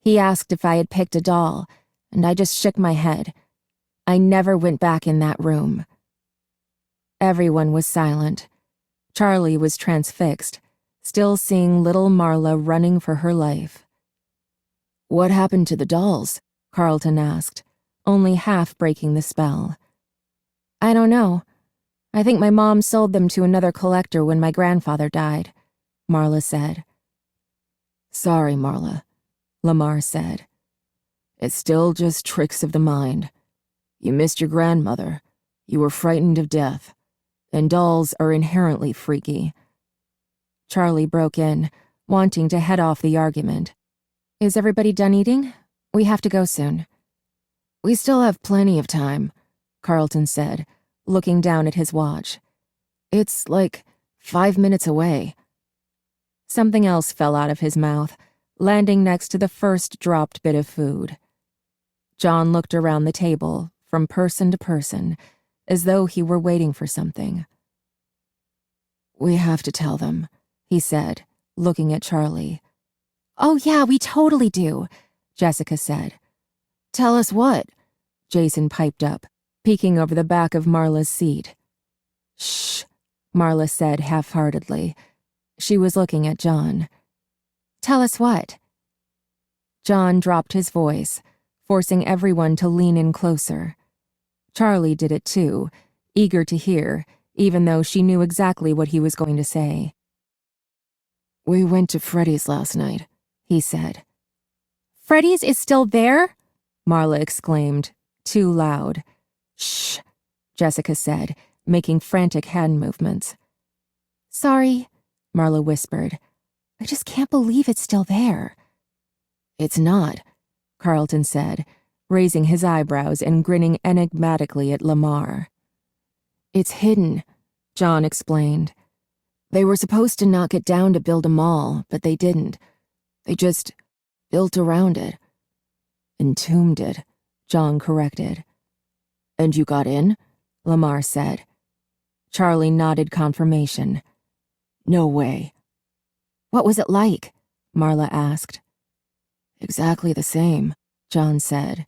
He asked if I had picked a doll, and I just shook my head. I never went back in that room. Everyone was silent. Charlie was transfixed, still seeing little Marla running for her life. "What happened to the dolls?" Carlton asked, only half breaking the spell. I don't know. I think my mom sold them to another collector when my grandfather died, Marla said. "Sorry, Marla," Lamar said. "It's still just tricks of the mind. You missed your grandmother. You were frightened of death. And dolls are inherently freaky." Charlie broke in, wanting to head off the argument. Is everybody done eating? We have to go soon. "We still have plenty of time," Carlton said, looking down at his watch. "It's like 5 minutes away." Something else fell out of his mouth, landing next to the first dropped bit of food. John looked around the table, from person to person, as though he were waiting for something. "We have to tell them," he said, looking at Charlie. "Oh yeah, we totally do," Jessica said. "Tell us what?" Jason piped up, peeking over the back of Marla's seat. "Shh," Marla said half-heartedly. She was looking at John. "Tell us what?" John dropped his voice, forcing everyone to lean in closer. Charlie did it too, eager to hear, even though she knew exactly what he was going to say. "We went to Freddys last night," he said. "Freddys is still there?" Marla exclaimed, too loud. "Shh," Jessica said, making frantic hand movements. "Sorry," Marla whispered. "I just can't believe it's still there." "It's not," Carlton said, raising his eyebrows and grinning enigmatically at Lamar. "It's hidden," John explained. "They were supposed to knock it down to build a mall, but they didn't. They just built around it." "Entombed it," John corrected. "And you got in?" Lamar said. Charlie nodded confirmation. "No way." "What was it like?" Marla asked. "Exactly the same," John said.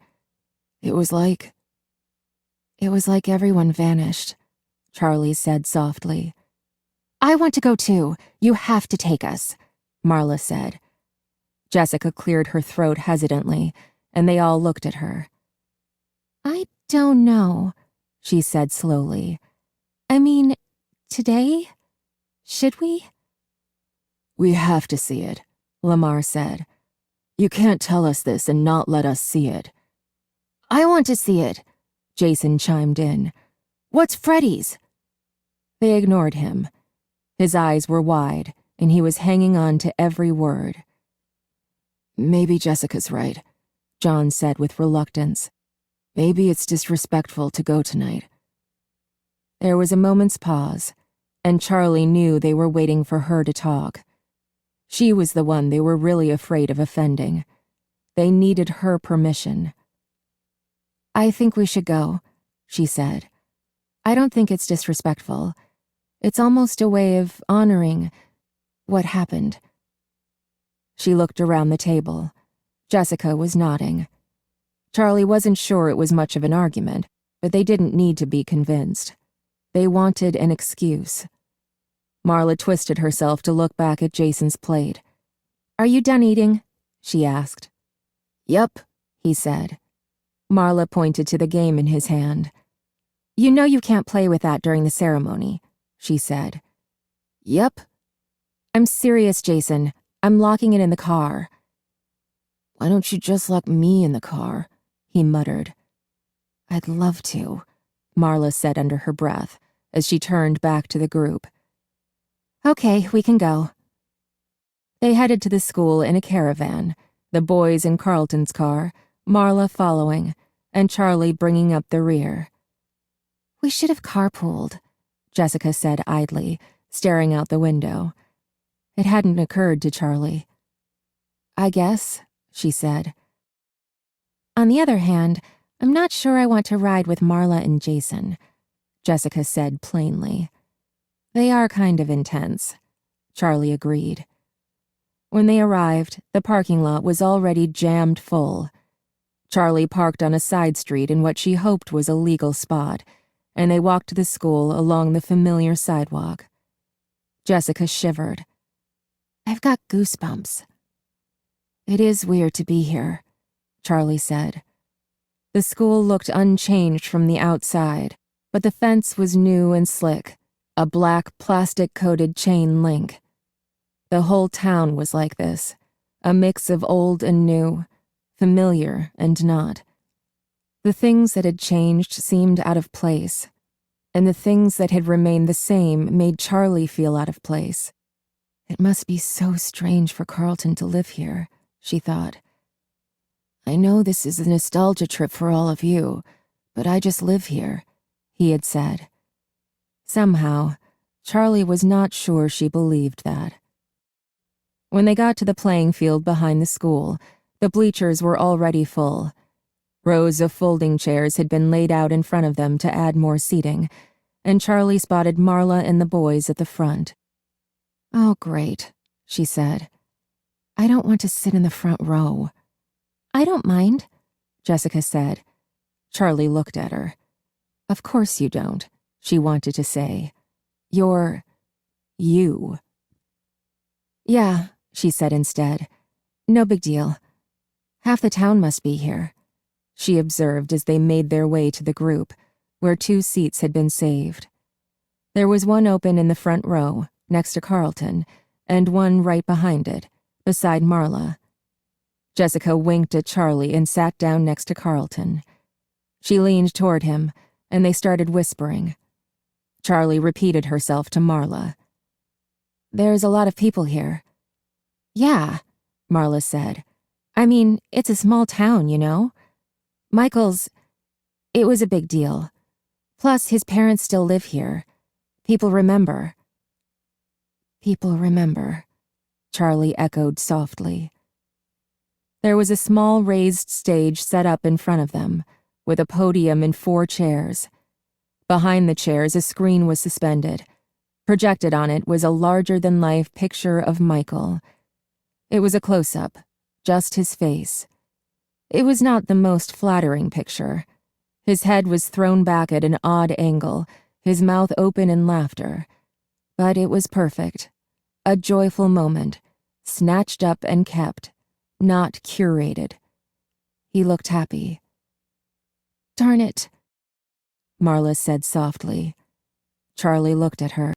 It was like everyone vanished," Charlie said softly. "I want to go too. You have to take us," Marla said. Jessica cleared her throat hesitantly, and they all looked at her. "I don't know," she said slowly. "I mean, today? Should we?" "We have to see it," Lamar said. "You can't tell us this and not let us see it." "I want to see it," Jason chimed in. "What's Freddys?" They ignored him. His eyes were wide, and he was hanging on to every word. "Maybe Jessica's right," John said with reluctance. "Maybe it's disrespectful to go tonight." There was a moment's pause, and Charlie knew they were waiting for her to talk. She was the one they were really afraid of offending. They needed her permission. "I think we should go," she said. "I don't think it's disrespectful. It's almost a way of honoring what happened." She looked around the table. Jessica was nodding. Charlie wasn't sure it was much of an argument, but they didn't need to be convinced. They wanted an excuse. Marla twisted herself to look back at Jason's plate. "Are you done eating?" she asked. "Yep," he said. Marla pointed to the game in his hand. "You know you can't play with that during the ceremony," she said. Yep. "I'm serious, Jason. I'm locking it in the car." Why don't you just lock me in the car? He muttered. I'd love to, Marla said under her breath as she turned back to the group. "Okay, we can go." They headed to the school in a caravan, the boys in Carlton's car, Marla following, and Charlie bringing up the rear. We should have carpooled, Jessica said idly, staring out the window. It hadn't occurred to Charlie. I guess, she said. On the other hand, I'm not sure I want to ride with Marla and Jason, Jessica said plainly. They are kind of intense, Charlie agreed. When they arrived, the parking lot was already jammed full. Charlie parked on a side street in what she hoped was a legal spot, and they walked to the school along the familiar sidewalk. Jessica shivered. I've got goosebumps. It is weird to be here, Charlie said. The school looked unchanged from the outside, but the fence was new and slick, a black plastic-coated chain link. The whole town was like this, a mix of old and new, familiar and not. The things that had changed seemed out of place, and the things that had remained the same made Charlie feel out of place. It must be so strange for Carlton to live here, she thought. I know this is a nostalgia trip for all of you, but I just live here, he had said. Somehow, Charlie was not sure she believed that. When they got to the playing field behind the school, the bleachers were already full. Rows of folding chairs had been laid out in front of them to add more seating, and Charlie spotted Marla and the boys at the front. Oh, great, she said. I don't want to sit in the front row. I don't mind, Jessica said. Charlie looked at her. Of course you don't, she wanted to say. You're you. Yeah, she said instead. No big deal. Half the town must be here, she observed as they made their way to the group, where 2 seats had been saved. There was one open in the front row, next to Carlton, and one right behind it, beside Marla. Jessica winked at Charlie and sat down next to Carlton. She leaned toward him, and they started whispering. Charlie repeated herself to Marla. There's a lot of people here. Yeah, Marla said. I mean, it's a small town, you know? It was a big deal. Plus, his parents still live here. People remember. People remember, Charlie echoed softly. There was a small raised stage set up in front of them, with a podium and 4 chairs. Behind the chairs, a screen was suspended. Projected on it was a larger-than-life picture of Michael. It was a close-up, just his face. It was not the most flattering picture. His head was thrown back at an odd angle, his mouth open in laughter. But it was perfect. A joyful moment, snatched up and kept, not curated. He looked happy. Darn it, Marla said softly. Charlie looked at her.